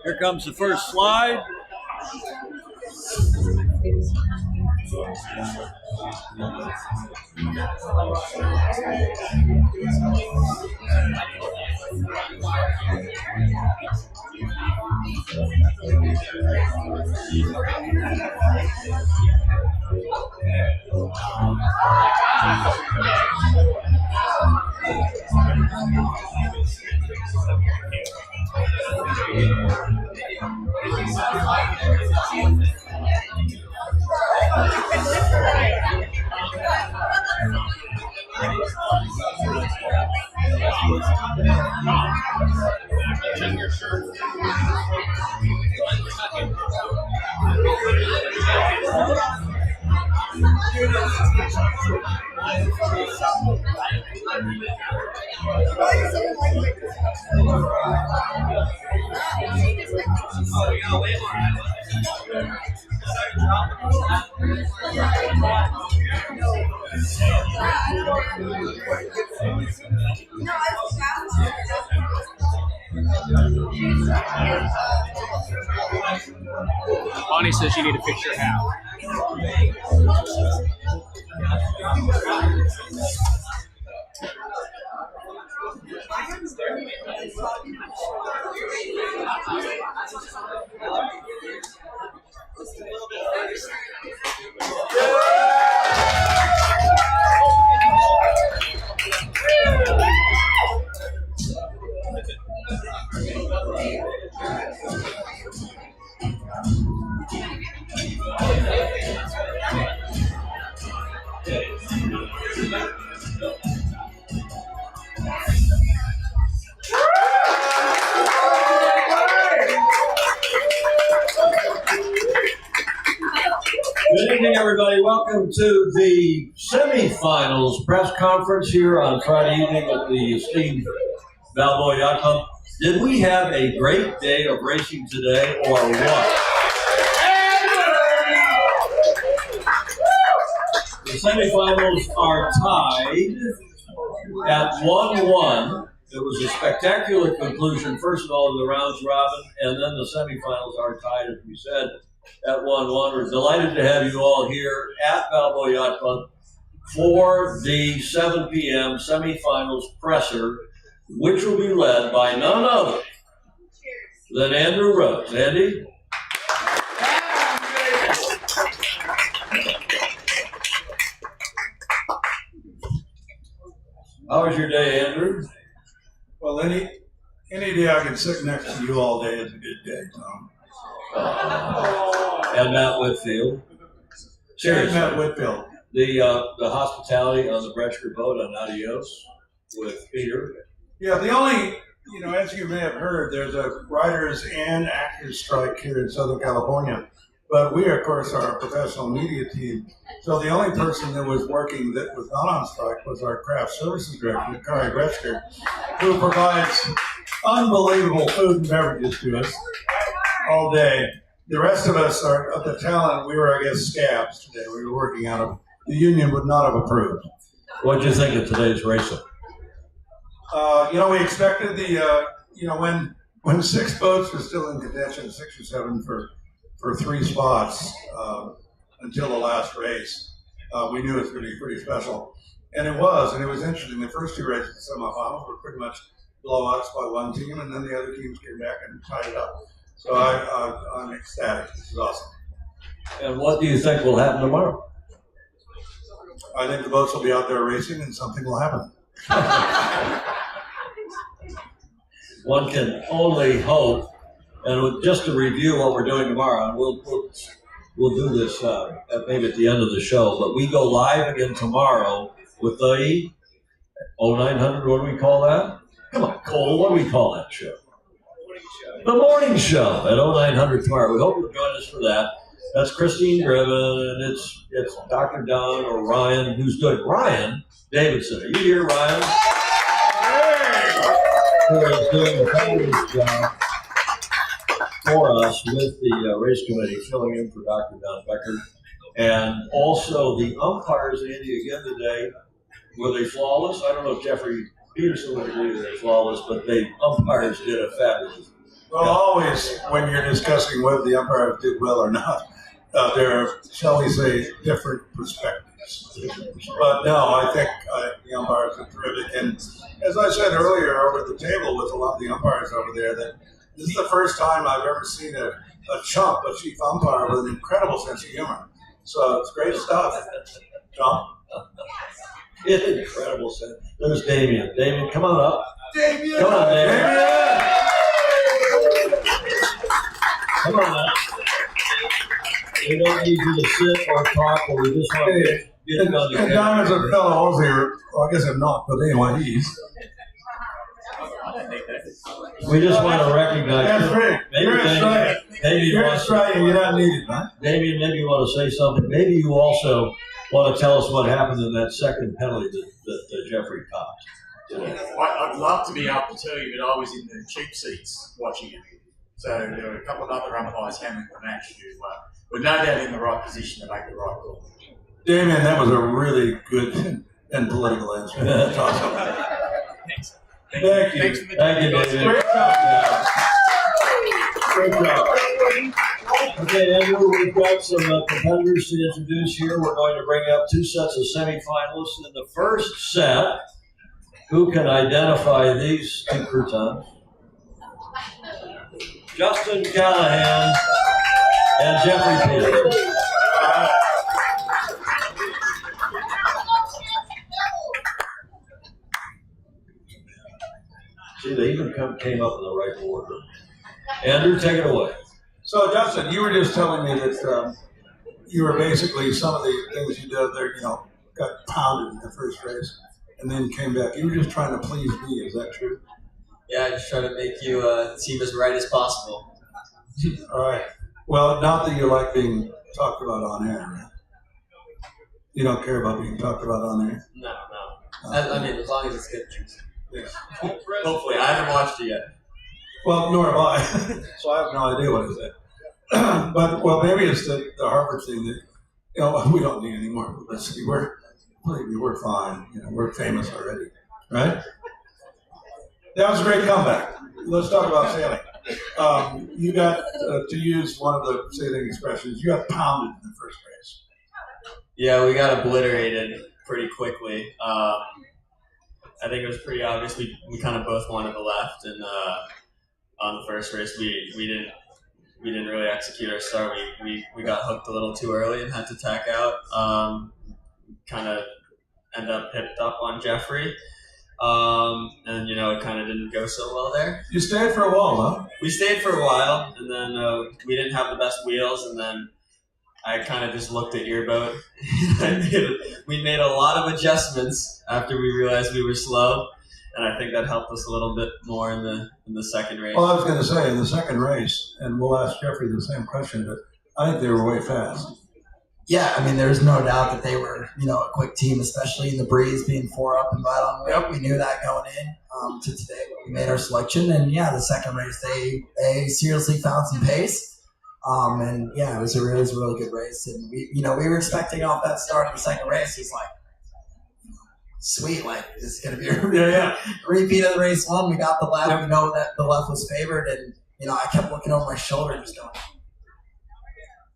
Here comes the first slide. Bonnie says you need to fix your hat. Good evening, everybody. Welcome to the semifinals press conference here on Friday evening at the esteemed Balboa Yacht Club. Did we have a great day of racing today, or what? The semifinals are tied at 1-1. It was a spectacular conclusion, first of all, to the rounds robin, and then the semifinals are tied, as we said, at 1-1. We're delighted to have you all here at Balboa Yacht Club for the 7 p.m. semifinals presser, which will be led by none other than Andrew Rhodes. Andy? How was your day, Andrew? Well, any day I can sit next to you all day is a good day, Tom. And Matt Whitfield. Seriously. Matt Whitfield. The hospitality on the Bretschker boat on Adios with Peter. Yeah, the only, as you may have heard, there's a writers and actors strike here in Southern California. But we, of course, are a professional media team. So the only person that was working that was not on strike was our craft services director, Kari Bretschker, who provides unbelievable food and beverages to us all day. The rest of us are of the talent. We were, I guess, scabs today. We were working out of. The union would not have approved. What did you think of today's racing? We expected when 6 boats were still in contention, 6 or 7 for 3 spots until the last race. We knew it was going to be pretty special, and it was interesting. The first 2 races, the semifinals, were pretty much blowouts by one team, and then the other teams came back and tied it up. So I'm ecstatic. This is awesome. And what do you think will happen tomorrow? I think the boats will be out there racing, and something will happen. One can only hope. And just to review what we're doing tomorrow, and we'll do this maybe at the end of the show, but we go live again tomorrow with the 0900, what do we call that? Come on, Cole, what do we call that show? The morning show at 0900 tomorrow. We hope you'll join us for that. That's Christine Driven, and it's Dr. Don or Ryan, who's doing Ryan Davidson. Are you here, Ryan? Hey! Who is doing a fabulous job for us with the race committee, filling in for Dr. Don Becker. And also the umpires, Andy, again today, were they flawless? I don't know if Jeffrey Peterson would agree that they're flawless, but umpires did a Well, always when you're discussing whether the umpires did well or not, there are, shall we say, different perspectives. But no, I think the umpires are terrific. And as I said earlier over at the table with a lot of the umpires over there, that this is the first time I've ever seen a chump, a chief umpire with an incredible sense of humor. So it's great stuff. John? Incredible sense. There's Damien. Damien, come on up. Damien! Come on, Damien. Damien! Come on up. We don't need you to sit or talk, but we just want to get it on the And Diamond's a fellow Aussie, well, I guess I'm not, but anyway, he's. We just want to recognize That's you. right. You're Australian, you're not needed, man. Damien, maybe you want to say something. Maybe you also want to tell us what happened in that second penalty that Jeffrey copped today. I'd love to be able to tell you, but I was in the cheap seats watching it. So there were a couple of other umpires handling the match who were no doubt in the right position to make the right call. Damien, that was a really good and political answer. That's awesome. Thanks. Thank you. Thanks for the Thank you, David. Great job. Great job. Okay, Andrew, we've got some competitors to introduce here. We're going to bring up two sets of semifinalists. In the first set, who can identify these two croutons? Justin Callahan and Jeffrey Peters. See, they even came up in the right order. Andrew, take it away. So, Justin, you were just telling me that you were basically, some of the things you did there, got pounded in the first race and then came back. You were just trying to please me. Is that true? Yeah, I just try to make you seem as right as possible. All right. Well, not that you like being talked about on air, right? You don't care about being talked about on air? No. I mean, as long as it's good news. Yeah. Hopefully. I haven't watched it yet. Well, nor have I. So I have no idea what it is. But, well, maybe it's the Harvard thing that, we don't need any more publicity. We're fine. We're famous already, right? That was a great comeback. Let's talk about sailing. You got, to use one of the sailing expressions, you got pounded in the first race. Yeah, we got obliterated pretty quickly. I think it was pretty obvious we kind of both wanted the left, and on the first race we didn't really execute our start. We got hooked a little too early and had to tack out. Kind of end up hipped up on Jeffrey. And it kind of didn't go so well there. You stayed for a while, huh? We stayed for a while, and then we didn't have the best wheels, and then I kind of just looked at your boat. We made a lot of adjustments after we realized we were slow, and I think that helped us a little bit more in the second race. Well, I was going to say, in the second race, and we'll ask Jeffrey the same question, but I think they were way fast. Yeah, I mean, there's no doubt that they were, a quick team, especially in the breeze, being 4 up and right on whip. We knew that going in to today when we made our selection. And, yeah, the second race, they seriously found some pace. And, yeah, it was a really good race. And, we were expecting off that start of the second race. It's like, sweet, like, this is going to be a repeat of the race one. We got the left. We know that the left was favored. And, I kept looking over my shoulder and just going,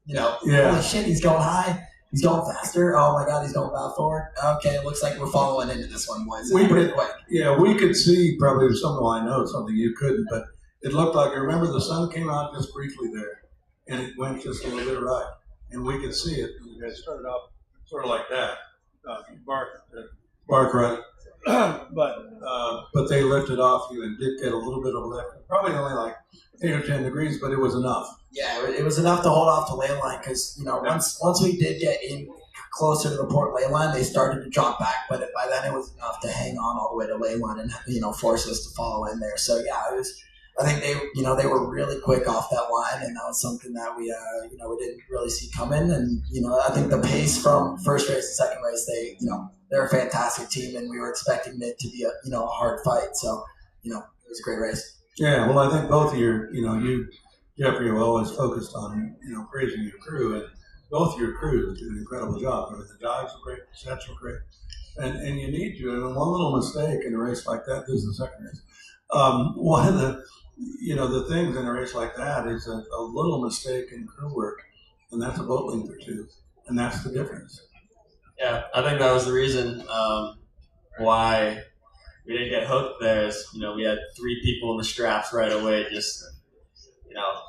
holy shit, he's going high. He's going faster. Oh, my God, he's going back forward. Okay, it looks like we're following into this one, boys. It's pretty quick. Yeah, we could see probably something I know, something you couldn't, but it looked like, I remember the sun came out just briefly there, and it went just a little bit right. And we could see it. You guys started off sort of like that. Bark right. But they lifted off you and did get a little bit of a lift. Probably only like 8 or 10 degrees, but it was enough. Yeah, it was enough to hold off the lane line because, once we did get in closer to the port lane line, they started to drop back, but by then it was enough to hang on all the way to lane line and, force us to follow in there. So, yeah, it was. I think they were really quick off that line, and that was something that we didn't really see coming. And I think the pace from first race and second race, they're a fantastic team, and we were expecting it to be a hard fight. So it was a great race. Yeah, well, I think both of you Jeffrey, have always focused on praising your crew, and both your crews did an incredible job. I mean, the dives were great, the sets were great, and you need to. And one little mistake in a race like that, this is the second race. One of the the things in a race like that is a little mistake in crew work, and that's a boat length or two, and that's the difference. Yeah, I think that was the reason why we didn't get hooked there. Is we had 3 people in the straps right away. Just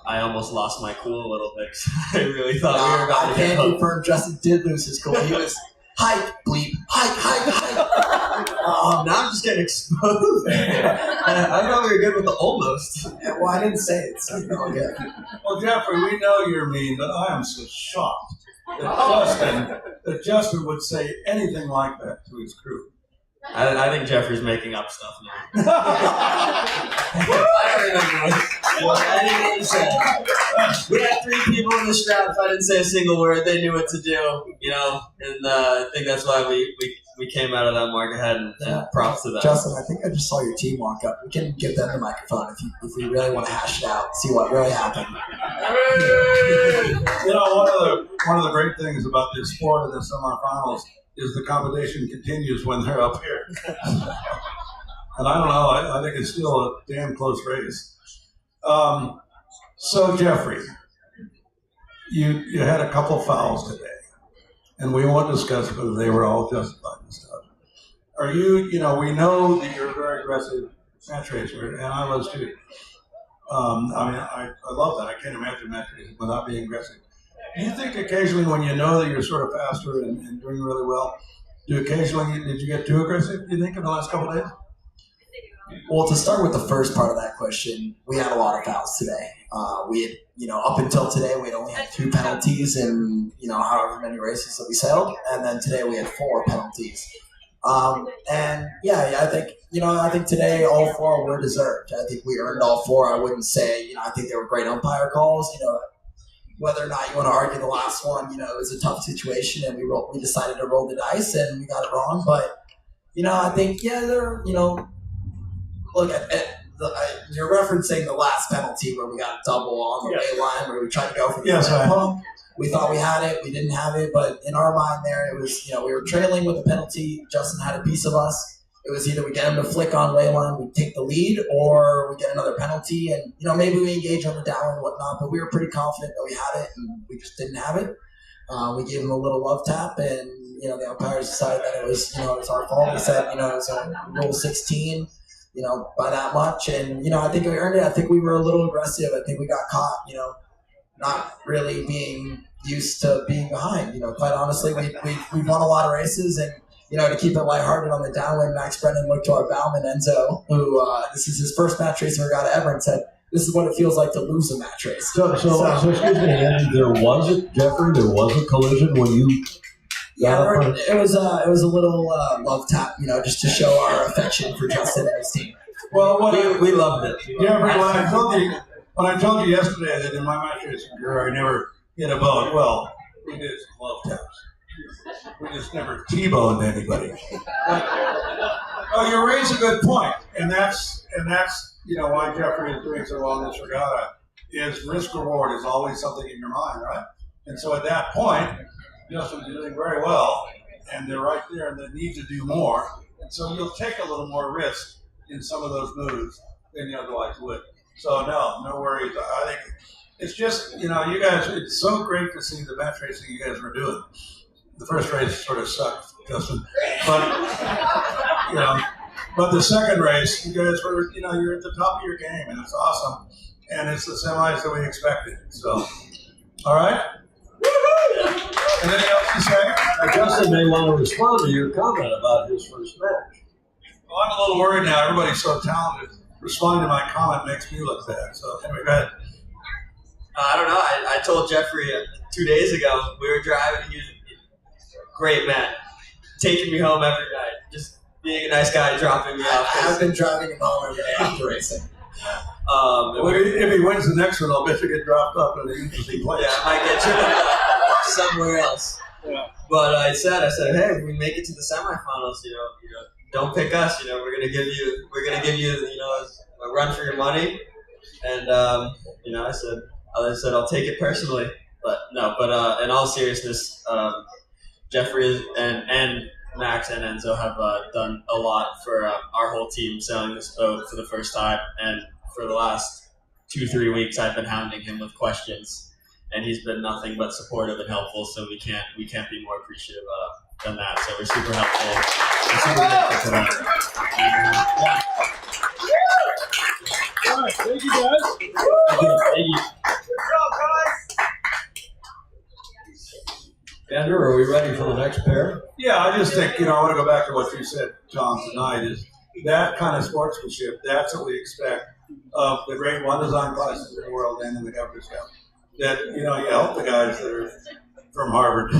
I almost lost my cool a little bit because I really thought we were about to I get can't hooked. confirm Justin did lose his cool. He was hike, bleep, hike. Now I'm just getting exposed. I thought we were good with the almost. Well, I didn't say it. So okay. Well, Jeffrey, we know you're mean, but I am so shocked that Justin would say anything like that to his crew. I think Jeffrey's making up stuff now. I don't remember what anything he said. We had 3 people in the straps. I didn't say a single word. They knew what to do, and I think that's why we came out of that mark ahead, and props to them. Justin, I think I just saw your team walk up. We can give them the microphone if we really want to hash it out, see what really happened. One of the great things about this sport in the semifinals is the competition continues when they're up here. And I don't know, I think it's still a damn close race. So Jeffrey, you had a couple fouls today, and we won't discuss whether they were all justified and stuff. Are you, we know that you're a very aggressive match racer, and I was too. I love that. I can't imagine match racing without being aggressive. Do you think occasionally when you know that you're sort of faster and doing really well, did you get too aggressive, do you think, in the last couple of days? Well, to start with the first part of that question, we had a lot of fouls today. We had, up until today, we had only had 2 penalties in, however many races that we sailed. And then today we had 4 penalties. I think today all 4 were deserved. I think we earned all 4. I wouldn't say, I think they were great umpire calls. Whether or not you want to argue the last one, it was a tough situation, and we decided to roll the dice, and we got it wrong. But, I think, look, you're referencing the last penalty where we got a double on the way line where we tried to go for the pump. We thought we had it. We didn't have it. But in our mind there, it was, we were trailing with a penalty. Justin had a piece of us. It was either we get him to flick on lay line, we take the lead, or we get another penalty. And, maybe we engage on the down and whatnot. But we were pretty confident that we had it, and we just didn't have it. We gave him a little love tap, and, the umpires decided that it was our fault. We said, it was a rule 16. By that much. And, I think we earned it. I think we were a little aggressive. I think we got caught, not really being used to being behind. Quite honestly, we won a lot of races, and, to keep it lighthearted on the downwind, Max Brennan looked to our bowman, Enzo, who this is his first match racing regatta ever, and said, this is what it feels like to lose a match race. So excuse me, Andy, there was a collision when you... Yeah, it was a little love tap, just to show our affection for Justin and his team. Well, We loved it. Jeffrey, when I told you yesterday that in my match racing career I never hit a boat, well, we did some love taps. We just never T-boned anybody. Oh, you raise a good point, and that's why Jeffrey is doing so well in this regatta. Is risk reward is always something in your mind, right? And so at that point, Justin's doing very well, and they're right there, and they need to do more. And so you'll take a little more risk in some of those moves than you otherwise would. So no worries. I think it's just, you guys, it's so great to see the match racing you guys were doing. The first race sort of sucked, Justin. But the second race, you guys were, you're at the top of your game, and it's awesome. And it's the semis that we expected. So, all right? Anything else to say? Justin may want to respond to your comment about his first match. Well, I'm a little worried now. Everybody's so talented. Responding to my comment makes me look bad. So, anyway, go ahead. I don't know. I told Jeffrey 2 days ago, we were driving, and he was a great man, taking me home every night, just being a nice guy, dropping me off. I've been driving him home every day after racing. If he wins the next one, I'll bet you get dropped up in an interesting place. Yeah, I might get you somewhere else. Yeah. But I said, hey, if we make it to the semifinals, don't pick us. We're gonna give you, a run for your money. And I said, I'll take it personally. But in all seriousness, Jeffrey and Max and Enzo have done a lot for our whole team sailing this boat for the first time, and for the last 2-3 weeks, I've been hounding him with questions, and he's been nothing but supportive and helpful. So we can't be more appreciative than that. So we're super helpful. We're super grateful for that. All right, thank you guys. Thank you. Andrew, are we ready for the next pair? Yeah, I just think, I want to go back to what you said, Tom, tonight, is that kind of sportsmanship, that's what we expect of the great one design classes in the world and in the Governor's Cup. That, you help the guys that are from Harvard.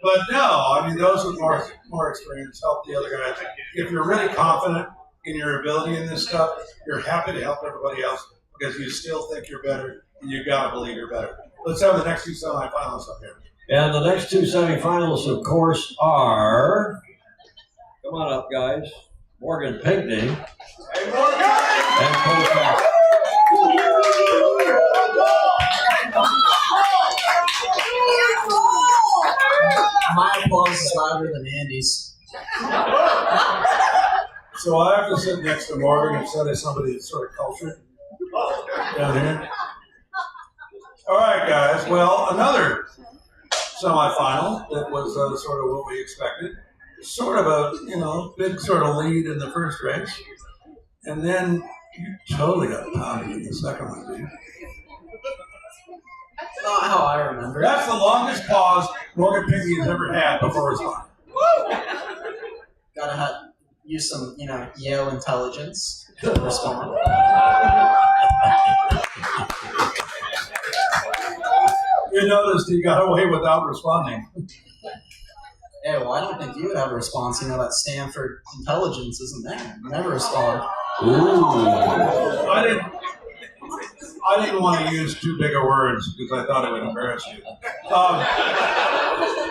But no, those with more experience help the other guys. If you're really confident in your ability in this stuff, you're happy to help everybody else because you still think you're better and you gotta believe you're better. Let's have the next two semifinals up here. And the next two semifinals, of course, are, come on up, guys, Morgan Pinkney and Cole Packer. My applause is louder than Andy's. So I have to sit next to Morgan instead of somebody that's sort of cultured down here. All right, guys. Well, another semifinal that was sort of what we expected. Sort of a, big sort of lead in the first race. And then you totally got pounded in the second one, didn't you? Not how I remember. That's the longest pause Morgan Pinkney has ever had before responding. Gotta use some, Yale intelligence to respond. You noticed he got away without responding. Hey, well, I don't think you would have a response. That Stanford intelligence isn't there. You never respond. Ooh. I didn't want to use too big of words because I thought it would embarrass you.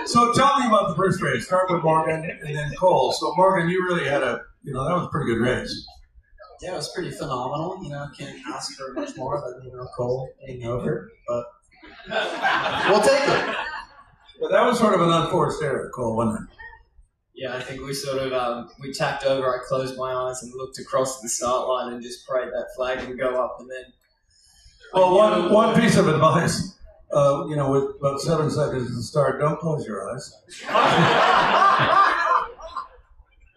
So tell me about the first race. Start with Morgan and then Cole. So Morgan, you really had that was a pretty good race. Yeah, it was pretty phenomenal. Can't ask for much more than, Cole being over, but we'll take it. But that was sort of an unforced error, Cole, wasn't it? Yeah, I think we sort of we tacked over. I closed my eyes and looked across the start line and just prayed that flag would go up, and then. Well, one piece of advice, with about 7 seconds to start, don't close your eyes.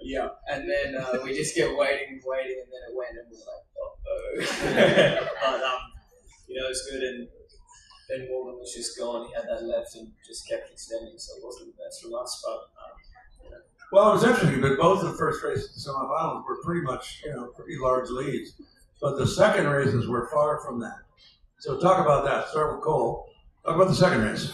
Yeah, and then we just kept waiting, and then it went, and we were like, but it was good, and then Morgan was just gone. He had that left and just kept extending, so it wasn't the best from us, but. Well, it was interesting, but both the first races, the semifinals, were pretty much, pretty large leads. But the second races were far from that. So talk about that. Start with Cole. Talk about the second race.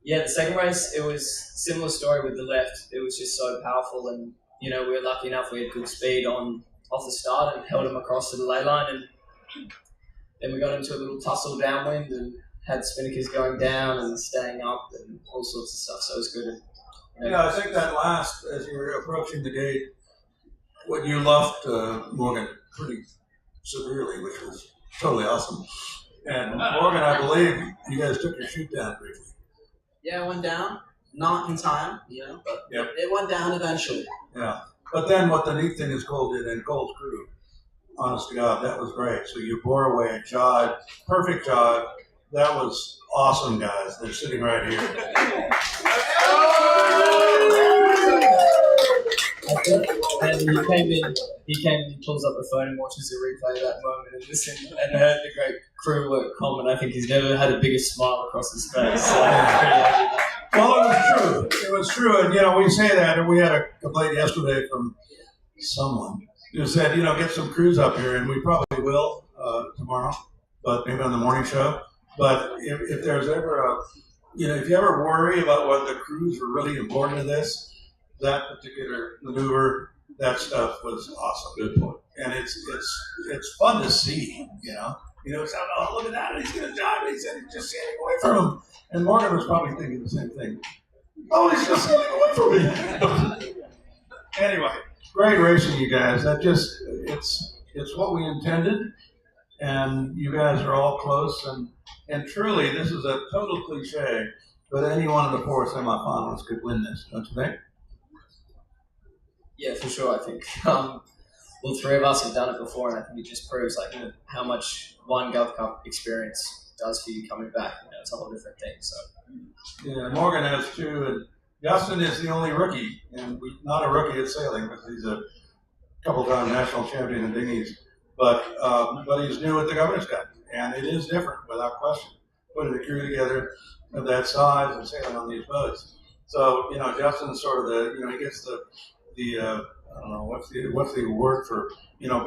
Yeah, the second race, it was similar story with the left. It was just so powerful, and we were lucky enough. We had good speed off the start and held him across to the lay line, and then we got into a little tussle downwind and had spinnakers going down and staying up and all sorts of stuff. So it was good. And, Yeah, I think that last, as you were approaching the gate, when you left Morgan pretty severely, which was totally awesome. And Morgan, I believe you guys took your shoot down briefly. Yeah, it went down. Not in time, but It went down eventually. Yeah. But then what the neat thing is Cole did, and Cole's crew, honest to God, that was great. So you bore away a jibe, perfect jibe. That was awesome, guys. They're sitting right here. And he came in, he pulls up the phone and watches the replay of that moment and listened and heard the great crew work comment. I think he's never had a bigger smile across his face. So Well, it was true. It was true. And, we say that, and we had a complaint yesterday from someone who said, get some crews up here, and we probably will tomorrow, but maybe on the morning show. But if there's ever if you ever worry about whether the crews were really important to this, that particular maneuver, that stuff was awesome. Good point. And it's fun to see, It's, oh, look at that, he's going to dive, he's just standing away from him. And Morgan was probably thinking the same thing. Oh, he's just standing away from me. Anyway, great racing, you guys. It's what we intended, and you guys are all close. And truly, this is a total cliche, but any one of the 4 semifinalists could win this, don't you think? yeah, for sure. I think all three of us have done it before, and I think it just proves like how much one Gov Cup experience does for you coming back. It's a whole different thing. So Yeah, Morgan has too, and Justin is the only rookie, and not a rookie at sailing, because he's a couple-time national champion in dinghies, but he's new at the Governor's Cup, and it is different without question. Putting the crew together of that size and sailing on these boats. So Justin's sort of he gets the I don't know what's the word for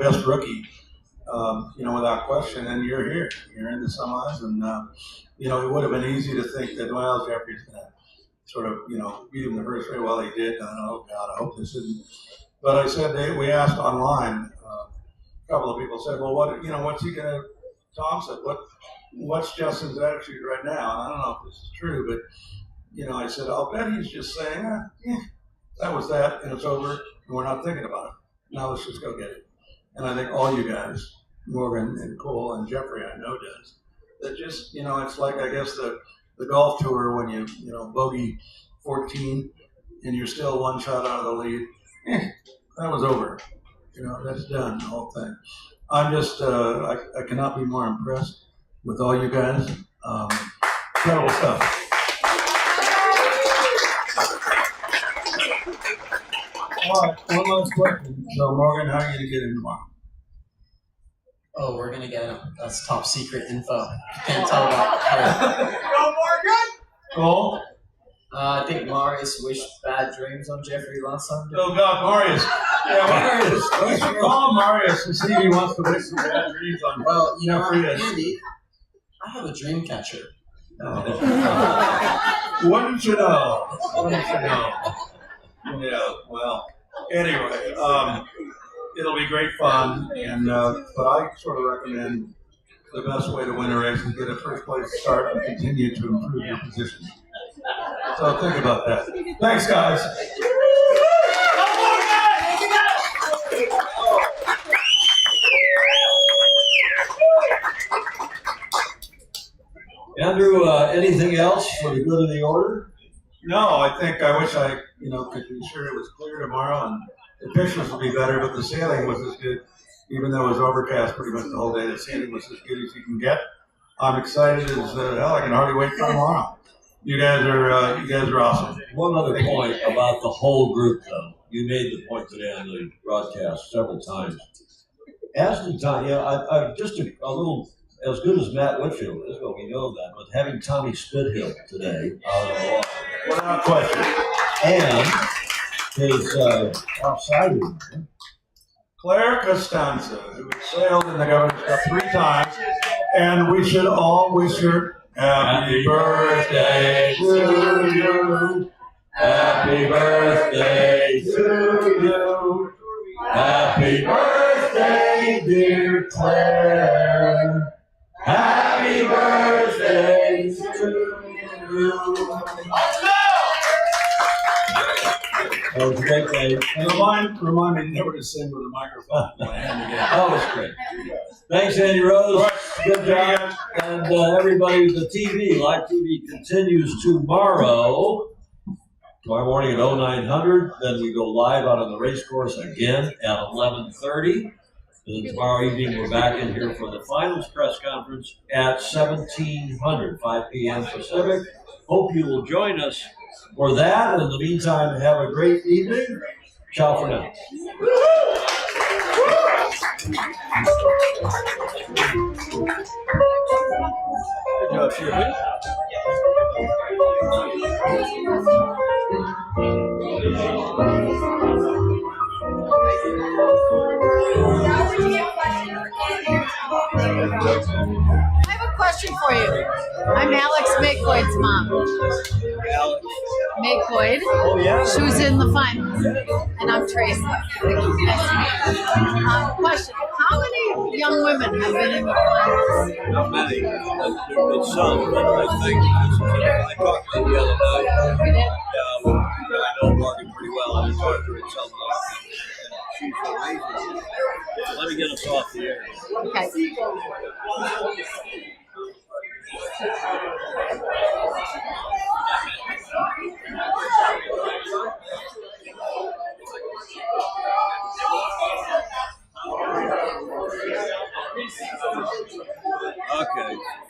best rookie, without question. And you're here, you're in the semis, and it would have been easy to think that Jeffrey's going to sort of beat him the first way. Well, he did. Oh God, I hope this isn't. But I said we asked online. A couple of people said, well, what's he going to? Tom said, what's Justin's attitude right now? And I don't know if this is true, but I said, I'll bet he's just saying, that was that, and it's over, and we're not thinking about it. Now let's just go get it. And I think all you guys, Morgan and Cole and Jeffrey, I know does. That just, it's like, I guess, the golf tour when you bogey 14 and you're still one shot out of the lead. That was over. That's done, the whole thing. I'm just, I cannot be more impressed with all you guys. Incredible stuff. All right, one last question. So, Morgan, how are you going to get in tomorrow? oh, we're gonna get him. That's top secret info. Can't tell about. Go Morgan! Cole? I think Marius wished bad dreams on Jeffrey last time. Oh, God, Marius. Yeah, Marius. Call Marius and see if he wants to wish some bad dreams on. Well, Jeffrey. Andy, I have a dream catcher. Wouldn't you know? Yeah, well, anyway, it'll be great fun, and but I sort of recommend the best way to win a race is get a first place start and continue to improve your position. So think about that. Thanks, guys. Andrew, anything else for the good of the order? No, I wish I could be sure it was clear tomorrow and the pictures would be better, but the sailing was as good, even though it was overcast pretty much the whole day. The sailing was as good as you can get. I'm excited as hell. I can hardly wait for tomorrow. You guys are awesome. One other point about the whole group, though. You made the point today on the broadcast several times. As to Tommy, I'm just a little as good as Matt Whitfield is, but we know that. But having Tommy Spithill today out of the water, Without question. and his outside Claire Costanza, who sailed in the Governor's Cup 3 times, and we should all wish her happy birthday to you. Happy birthday to you. Happy birthday, dear Claire. Happy birthday to you. That was a great day. And remind me never to sing with a microphone in my hand again. That was great. Thanks, Andy Rose. Good job. And everybody, the TV, live TV continues tomorrow morning at 0900. Then we go live out on the race course again at 11:30. And then tomorrow evening, we're back in here for the finals press conference at 1700, 5 p.m. Pacific. Hope you will join us for that. In the meantime, have a great evening. Ciao for now. Good job, Shirley. I have a question for you. I'm Alex Maycoyd's mom. Maycoyd. Oh, yeah. She was in the finals. And I'm Tracy. Question. How many young women have been in the finals? Not many. It's some, but I think I talked to her the other night. You did? I know Morgan pretty well. I talked to her at some point. She's amazing. Let me get us off the air. Okay. Okay.